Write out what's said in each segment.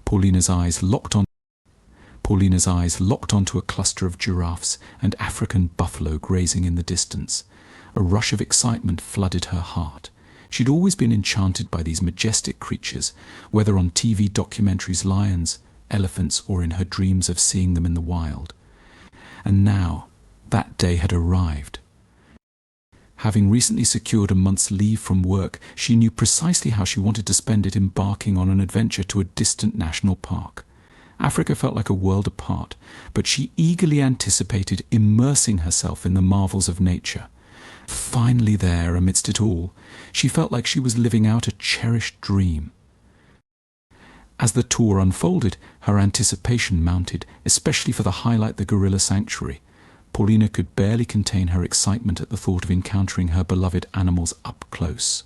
Paulina's eyes locked onto a cluster of giraffes and African buffalo grazing in the distance. A rush of excitement flooded her heart. She'd always been enchanted by these majestic creatures, whether on TV documentaries, lions, elephants, or in her dreams of seeing them in the wild. And now, that day had arrived. Having recently secured a month's leave from work, she knew precisely how she wanted to spend it, embarking on an adventure to a distant national park. Africa felt like a world apart, but she eagerly anticipated immersing herself in the marvels of nature. Finally there, amidst it all, she felt like she was living out a cherished dream. As the tour unfolded, her anticipation mounted, especially for the highlight, the gorilla sanctuary. Paulina could barely contain her excitement at the thought of encountering her beloved animals up close.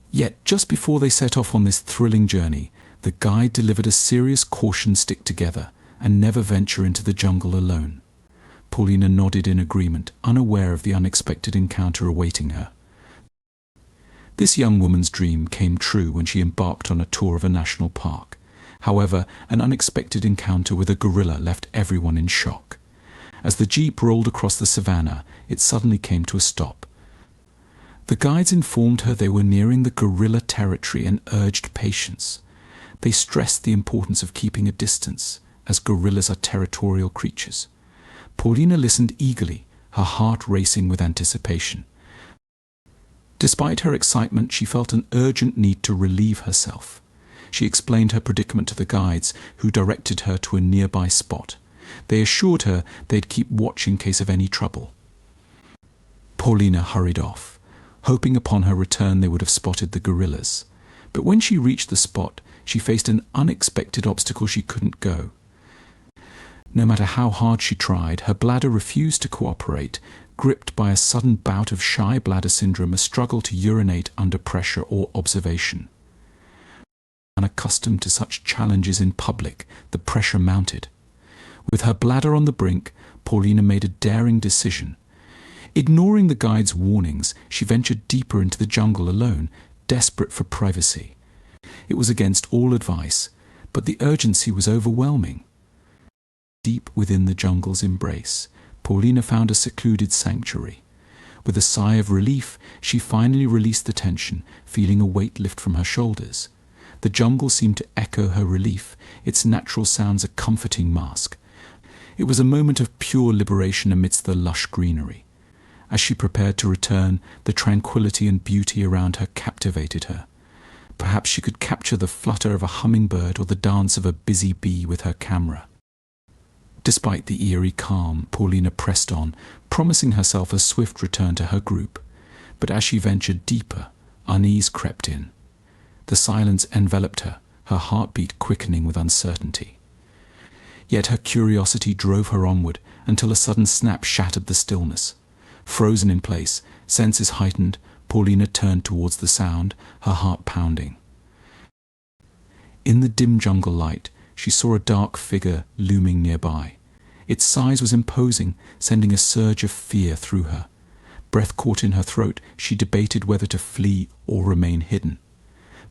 Yet, just before they set off on this thrilling journey, the guide delivered a serious caution: stick together and never venture into the jungle alone. Paulina nodded in agreement, unaware of the unexpected encounter awaiting her. This young woman's dream came true when she embarked on a tour of a national park. However, an unexpected encounter with a gorilla left everyone in shock. As the jeep rolled across the savannah, it suddenly came to a stop. The guides informed her they were nearing the gorilla territory and urged patience. They stressed the importance of keeping a distance, as gorillas are territorial creatures. Paulina listened eagerly, her heart racing with anticipation. Despite her excitement, she felt an urgent need to relieve herself. She explained her predicament to the guides, who directed her to a nearby spot. They assured her they'd keep watch in case of any trouble. Paulina hurried off, hoping upon her return they would have spotted the gorillas. But when she reached the spot, she faced an unexpected obstacle: she couldn't go. No matter how hard she tried, her bladder refused to cooperate, gripped by a sudden bout of shy bladder syndrome, a struggle to urinate under pressure or observation. Unaccustomed to such challenges in public, the pressure mounted. With her bladder on the brink, Paulina made a daring decision. Ignoring the guide's warnings, she ventured deeper into the jungle alone, desperate for privacy. It was against all advice, but the urgency was overwhelming. Deep within the jungle's embrace, Paulina found a secluded sanctuary. With a sigh of relief, she finally released the tension, feeling a weight lift from her shoulders. The jungle seemed to echo her relief, its natural sounds a comforting mask. It was a moment of pure liberation amidst the lush greenery. As she prepared to return, the tranquility and beauty around her captivated her. Perhaps she could capture the flutter of a hummingbird or the dance of a busy bee with her camera. Despite the eerie calm, Paulina pressed on, promising herself a swift return to her group. But as she ventured deeper, unease crept in. The silence enveloped her, her heartbeat quickening with uncertainty. Yet her curiosity drove her onward until a sudden snap shattered the stillness. Frozen in place, senses heightened, Paulina turned towards the sound, her heart pounding. In the dim jungle light, she saw a dark figure looming nearby. Its size was imposing, sending a surge of fear through her. Breath caught in her throat, she debated whether to flee or remain hidden.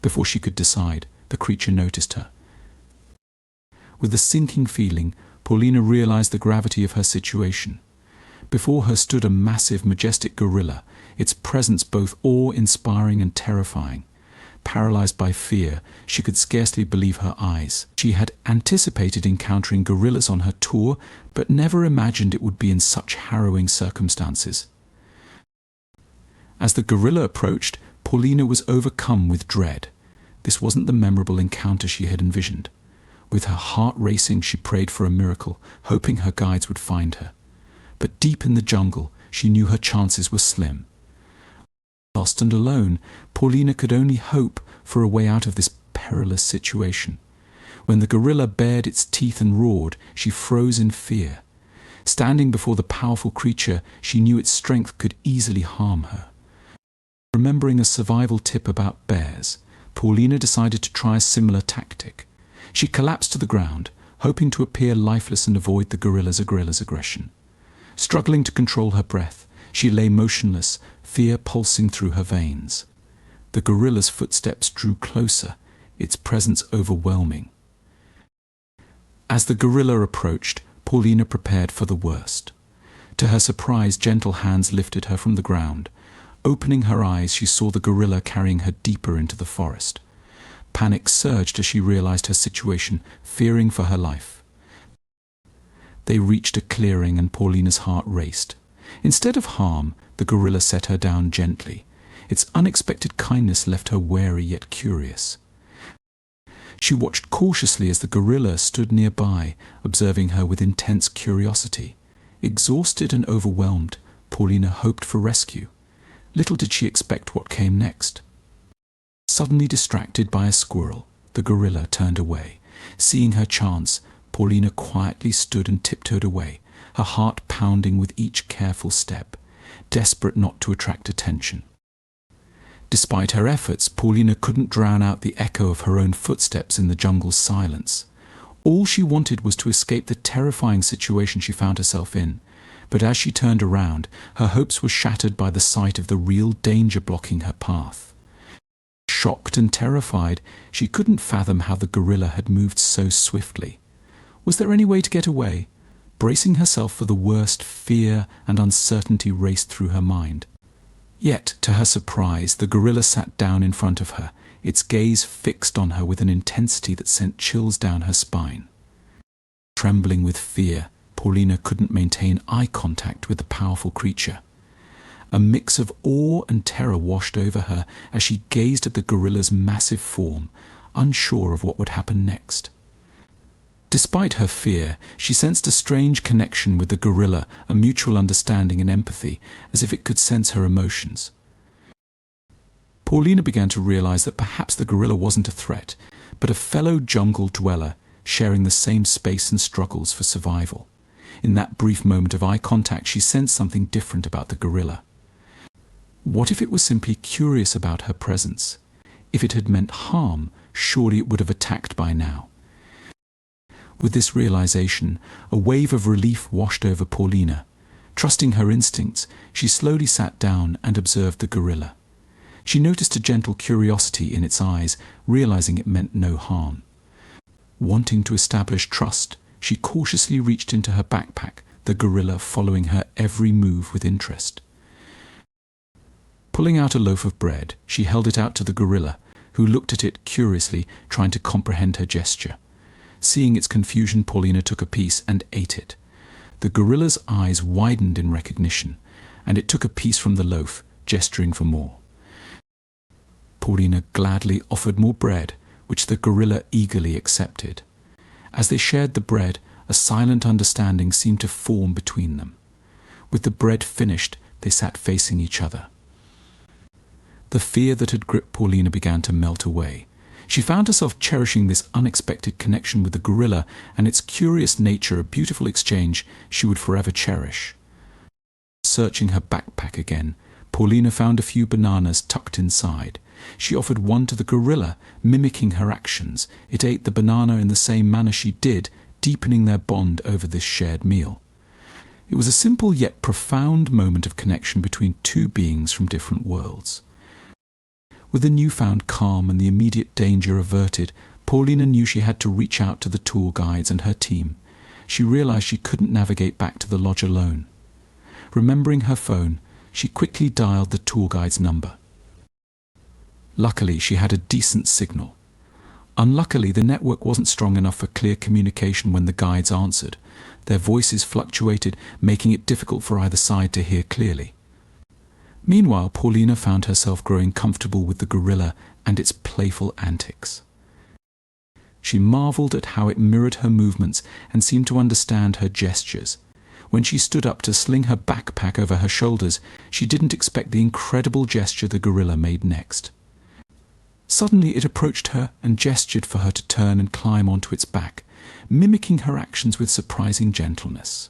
Before she could decide, the creature noticed her. With a sinking feeling, Paulina realized the gravity of her situation. Before her stood a massive, majestic gorilla, its presence both awe-inspiring and terrifying. Paralyzed by fear, she could scarcely believe her eyes. She had anticipated encountering gorillas on her tour, but never imagined it would be in such harrowing circumstances. As the gorilla approached, Paulina was overcome with dread. This wasn't the memorable encounter she had envisioned. With her heart racing, she prayed for a miracle, hoping her guides would find her. But deep in the jungle, she knew her chances were slim. Lost and alone, Paulina could only hope for a way out of this perilous situation. When the gorilla bared its teeth and roared, she froze in fear. Standing before the powerful creature, she knew its strength could easily harm her. Remembering a survival tip about bears, Paulina decided to try a similar tactic. She collapsed to the ground, hoping to appear lifeless and avoid the gorilla's aggression. Struggling to control her breath, she lay motionless, fear pulsing through her veins. The gorilla's footsteps drew closer, its presence overwhelming. As the gorilla approached, Paulina prepared for the worst. To her surprise, gentle hands lifted her from the ground. Opening her eyes, she saw the gorilla carrying her deeper into the forest. Panic surged as she realized her situation, fearing for her life. They reached a clearing and Paulina's heart raced. Instead of harm, the gorilla set her down gently. Its unexpected kindness left her wary yet curious. She watched cautiously as the gorilla stood nearby, observing her with intense curiosity. Exhausted and overwhelmed, Paulina hoped for rescue. Little did she expect what came next. Suddenly distracted by a squirrel, the gorilla turned away. Seeing her chance, Paulina quietly stood and tiptoed away, her heart pounding with each careful step, desperate not to attract attention. Despite her efforts, Paulina couldn't drown out the echo of her own footsteps in the jungle's silence. All she wanted was to escape the terrifying situation she found herself in, but as she turned around, her hopes were shattered by the sight of the real danger blocking her path. Shocked and terrified, she couldn't fathom how the gorilla had moved so swiftly. Was there any way to get away? Bracing herself for the worst, fear and uncertainty raced through her mind. Yet, to her surprise, the gorilla sat down in front of her, its gaze fixed on her with an intensity that sent chills down her spine. Trembling with fear, Paulina couldn't maintain eye contact with the powerful creature. A mix of awe and terror washed over her as she gazed at the gorilla's massive form, unsure of what would happen next. Despite her fear, she sensed a strange connection with the gorilla, a mutual understanding and empathy, as if it could sense her emotions. Paulina began to realize that perhaps the gorilla wasn't a threat, but a fellow jungle dweller sharing the same space and struggles for survival. In that brief moment of eye contact, she sensed something different about the gorilla. What if it was simply curious about her presence? If it had meant harm, surely it would have attacked by now. With this realization, a wave of relief washed over Paulina. Trusting her instincts, she slowly sat down and observed the gorilla. She noticed a gentle curiosity in its eyes, realizing it meant no harm. Wanting to establish trust, she cautiously reached into her backpack, the gorilla following her every move with interest. Pulling out a loaf of bread, she held it out to the gorilla, who looked at it curiously, trying to comprehend her gesture. Seeing its confusion, Paulina took a piece and ate it. The gorilla's eyes widened in recognition, and it took a piece from the loaf, gesturing for more. Paulina gladly offered more bread, which the gorilla eagerly accepted. As they shared the bread, a silent understanding seemed to form between them. With the bread finished, they sat facing each other. The fear that had gripped Paulina began to melt away. She found herself cherishing this unexpected connection with the gorilla and its curious nature, a beautiful exchange she would forever cherish. Searching her backpack again, Paulina found a few bananas tucked inside. She offered one to the gorilla, mimicking her actions. It ate the banana in the same manner she did, deepening their bond over this shared meal. It was a simple yet profound moment of connection between two beings from different worlds. With the newfound calm and the immediate danger averted, Paulina knew she had to reach out to the tour guides and her team. She realized she couldn't navigate back to the lodge alone. Remembering her phone, she quickly dialed the tour guide's number. Luckily, she had a decent signal. Unluckily, the network wasn't strong enough for clear communication when the guides answered. Their voices fluctuated, making it difficult for either side to hear clearly. Meanwhile, Paulina found herself growing comfortable with the gorilla and its playful antics. She marveled at how it mirrored her movements and seemed to understand her gestures. When she stood up to sling her backpack over her shoulders, she didn't expect the incredible gesture the gorilla made next. Suddenly it approached her and gestured for her to turn and climb onto its back, mimicking her actions with surprising gentleness.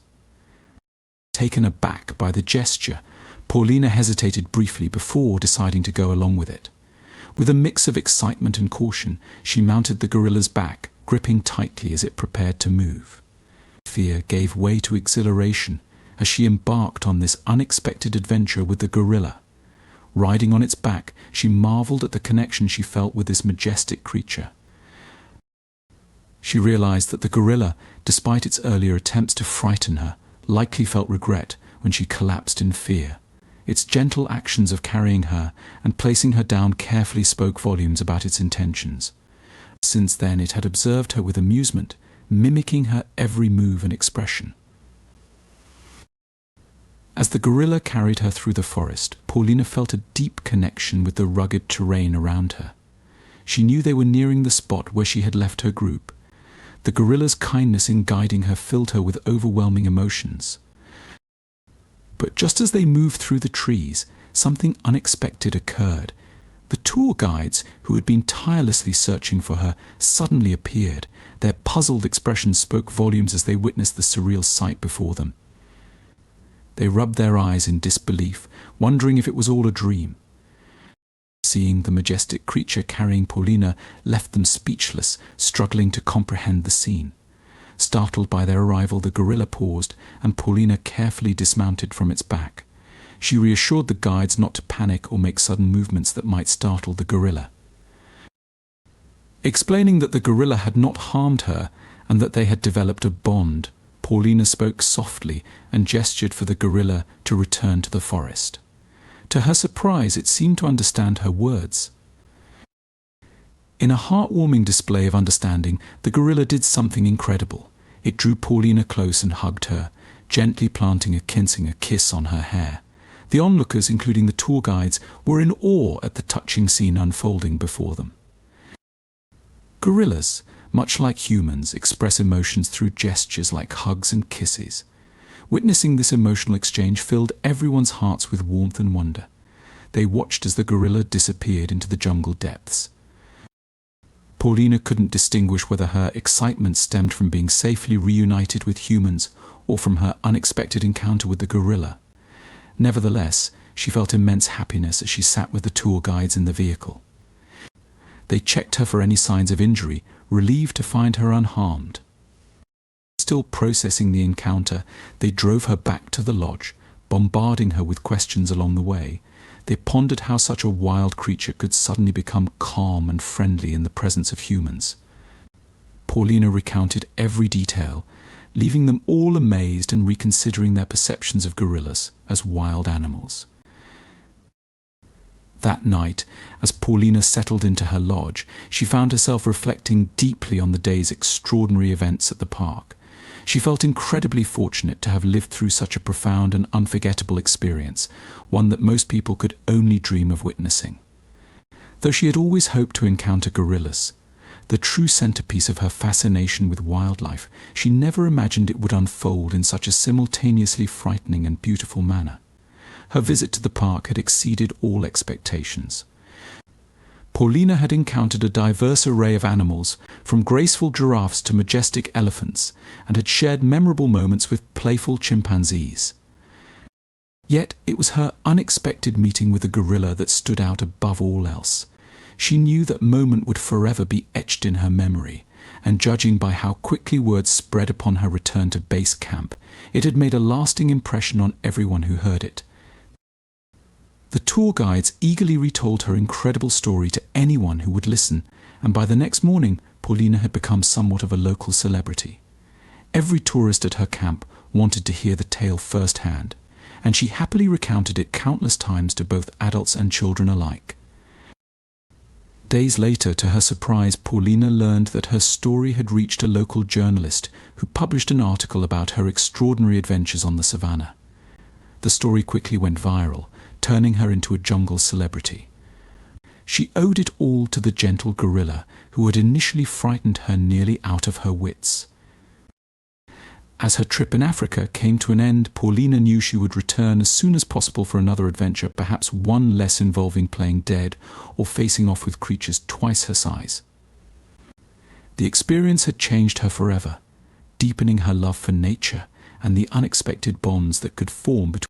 Taken aback by the gesture, Paulina hesitated briefly before deciding to go along with it. With a mix of excitement and caution, she mounted the gorilla's back, gripping tightly as it prepared to move. Fear gave way to exhilaration as she embarked on this unexpected adventure with the gorilla. Riding on its back, she marveled at the connection she felt with this majestic creature. She realized that the gorilla, despite its earlier attempts to frighten her, likely felt regret when she collapsed in fear. Its gentle actions of carrying her and placing her down carefully spoke volumes about its intentions. Since then it had observed her with amusement, mimicking her every move and expression. As the gorilla carried her through the forest, Paulina felt a deep connection with the rugged terrain around her. She knew they were nearing the spot where she had left her group. The gorilla's kindness in guiding her filled her with overwhelming emotions. But just as they moved through the trees, something unexpected occurred. The tour guides, who had been tirelessly searching for her, suddenly appeared. Their puzzled expressions spoke volumes as they witnessed the surreal sight before them. They rubbed their eyes in disbelief, wondering if it was all a dream. Seeing the majestic creature carrying Paulina left them speechless, struggling to comprehend the scene. Startled by their arrival, the gorilla paused, and Paulina carefully dismounted from its back. She reassured the guides not to panic or make sudden movements that might startle the gorilla. Explaining that the gorilla had not harmed her and that they had developed a bond, Paulina spoke softly and gestured for the gorilla to return to the forest. To her surprise, it seemed to understand her words. In a heartwarming display of understanding, the gorilla did something incredible. It drew Paulina close and hugged her, gently planting a kiss on her hair. The onlookers, including the tour guides, were in awe at the touching scene unfolding before them. Gorillas, much like humans, express emotions through gestures like hugs and kisses. Witnessing this emotional exchange filled everyone's hearts with warmth and wonder. They watched as the gorilla disappeared into the jungle depths. Paulina couldn't distinguish whether her excitement stemmed from being safely reunited with humans or from her unexpected encounter with the gorilla. Nevertheless, she felt immense happiness as she sat with the tour guides in the vehicle. They checked her for any signs of injury, relieved to find her unharmed. Still processing the encounter, they drove her back to the lodge, bombarding her with questions along the way. They pondered how such a wild creature could suddenly become calm and friendly in the presence of humans. Paulina recounted every detail, leaving them all amazed and reconsidering their perceptions of gorillas as wild animals. That night, as Paulina settled into her lodge, she found herself reflecting deeply on the day's extraordinary events at the park. She felt incredibly fortunate to have lived through such a profound and unforgettable experience, one that most people could only dream of witnessing. Though she had always hoped to encounter gorillas, the true centerpiece of her fascination with wildlife, she never imagined it would unfold in such a simultaneously frightening and beautiful manner. Her visit to the park had exceeded all expectations. Paulina had encountered a diverse array of animals, from graceful giraffes to majestic elephants, and had shared memorable moments with playful chimpanzees. Yet it was her unexpected meeting with a gorilla that stood out above all else. She knew that moment would forever be etched in her memory, and judging by how quickly word spread upon her return to base camp, it had made a lasting impression on everyone who heard it. The tour guides eagerly retold her incredible story to anyone who would listen, and by the next morning, Paulina had become somewhat of a local celebrity. Every tourist at her camp wanted to hear the tale firsthand, and she happily recounted it countless times to both adults and children alike. Days later, to her surprise, Paulina learned that her story had reached a local journalist who published an article about her extraordinary adventures on the savannah. The story quickly went viral, turning her into a jungle celebrity. She owed it all to the gentle gorilla, who had initially frightened her nearly out of her wits. As her trip in Africa came to an end, Paulina knew she would return as soon as possible for another adventure, perhaps one less involving playing dead or facing off with creatures twice her size. The experience had changed her forever, deepening her love for nature and the unexpected bonds that could form between